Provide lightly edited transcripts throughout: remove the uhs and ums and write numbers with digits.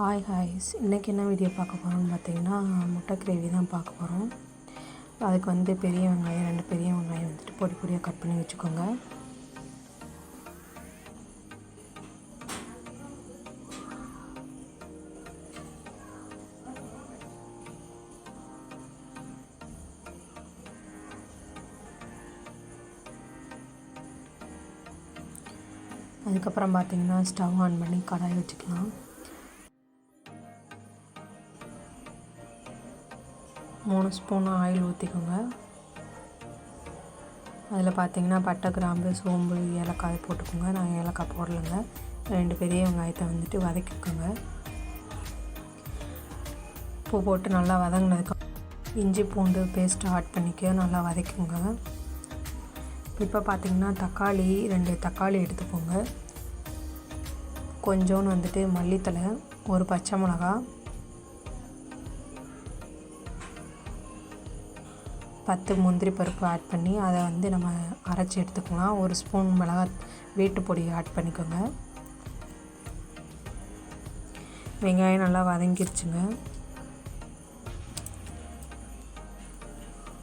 Hi ஹாய்ஸ், இன்றைக்கி என்ன video பார்க்க போகிறோம்னு பார்த்தீங்கன்னா முட்டை கிரேவி தான் பார்க்க போகிறோம். அதுக்கு வந்து பெரிய வெங்காயம் 2 பெரிய வெங்காயம் வந்துட்டு பொடி பொடியாக கட் பண்ணி வச்சுக்கோங்க. அதுக்கப்புறம் பார்த்திங்கன்னா ஸ்டவ் ஆன் பண்ணி கடாய் வச்சுக்கலாம். 3 ஸ்பூன் ஆயில் ஊற்றிக்கோங்க. அதில் பார்த்திங்கன்னா பட்டை, கிராம்பு, சோம்பு, ஏலக்காய் போட்டுக்கோங்க. நான் ஏலக்காய் போடலைங்க. 2 பெரிய வெங்காயத்தை வந்துட்டு வதக்கிக்கோங்க. உப்பு போட்டு நல்லா வதங்கினதுக்கு இஞ்சி பூண்டு பேஸ்ட்டு ஆட் பண்ணிக்க நல்லா வதக்குங்க. இப்போ பார்த்திங்கன்னா 2 தக்காளி எடுத்துக்கோங்க. கொஞ்சோன்னு வந்துட்டு மல்லித்தலை, ஒரு பச்சை மிளகா, 10 முந்திரி பருப்பு ஆட் பண்ணி அதை வந்து நம்ம அரைச்சி எடுத்துக்கலாம். 1 ஸ்பூன் வீட்டு பொடி ஆட் பண்ணிக்கோங்க. வெங்காயம் நல்லா வதங்கிருச்சுங்க.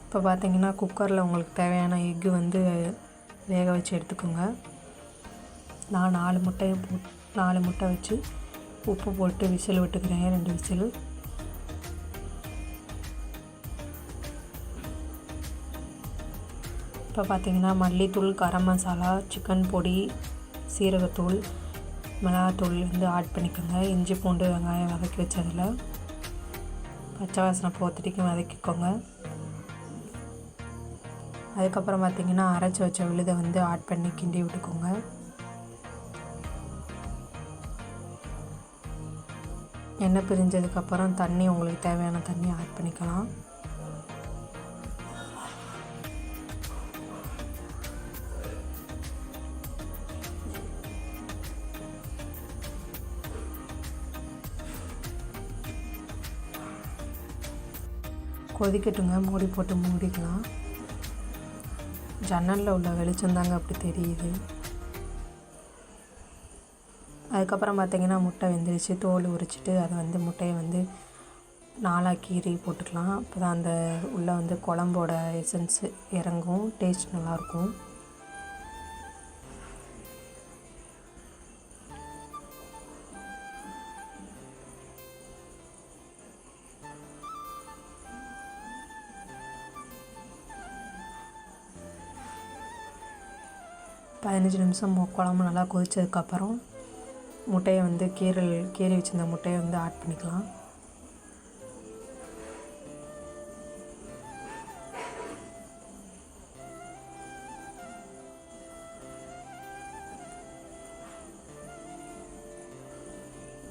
இப்போ பார்த்திங்கன்னா குக்கரில் உங்களுக்கு தேவையான எக்கு வந்து வேக வச்சு எடுத்துக்கோங்க. நான் 4 முட்டை வச்சு உப்பு போட்டு விசில் விட்டுக்கிறேன். 2 விசில். இப்போ பார்த்திங்கன்னா மல்லித்தூள், கரம் மசாலா, சிக்கன் பொடி, சீரகத்தூள், மிளகாத்தூள் வந்து ஆட் பண்ணிக்கோங்க. இஞ்சி பூண்டு வெங்காயம் வதக்கி வச்சதில் பச்சை வாசனை போத்துட்டிக்கு வதக்கிக்கோங்க. அதுக்கப்புறம் பார்த்திங்கன்னா அரைச்சி வச்ச விழுதை வந்து ஆட் பண்ணி கிண்டி விட்டுக்கோங்க. எண்ணெய் பிரிஞ்சதுக்கப்புறம் தண்ணி உங்களுக்கு தேவையான தண்ணி ஆட் பண்ணிக்கலாம். கொதிக்கட்டுங்க. மூடி போட்டு மூடிக்கலாம். ஜன்னலில் உள்ள வெளிச்சம் தாங்க அப்படி தெரியுது. அதுக்கப்புறம் பார்த்திங்கன்னா முட்டை வெந்துருச்சு. தோல் உரிச்சிட்டு அதை வந்து முட்டையை வந்து 4 கீறி போட்டுக்கலாம். அப்போ தான் அந்த உள்ளே வந்து குழம்போட எசன்ஸு இறங்கும், டேஸ்ட் நல்லாயிருக்கும். பதினஞ்சு நிமிஷம் குழம்பு நல்லா கொதிச்சதுக்கப்புறம் முட்டையை வந்து கீறி வச்சுருந்த முட்டையை வந்து ஆட் பண்ணிக்கலாம்.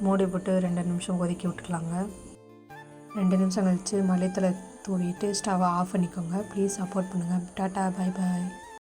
மூடி போட்டு 2 நிமிஷம் கொதிக்க விட்டுக்கலாங்க. 2 நிமிஷம் கழித்து மல்லித்தலை தூவிட்டு ஸ்டவ்வை ஆஃப் பண்ணிக்கோங்க. ப்ளீஸ் சப்போர்ட் பண்ணுங்கள். Tata, bye bye.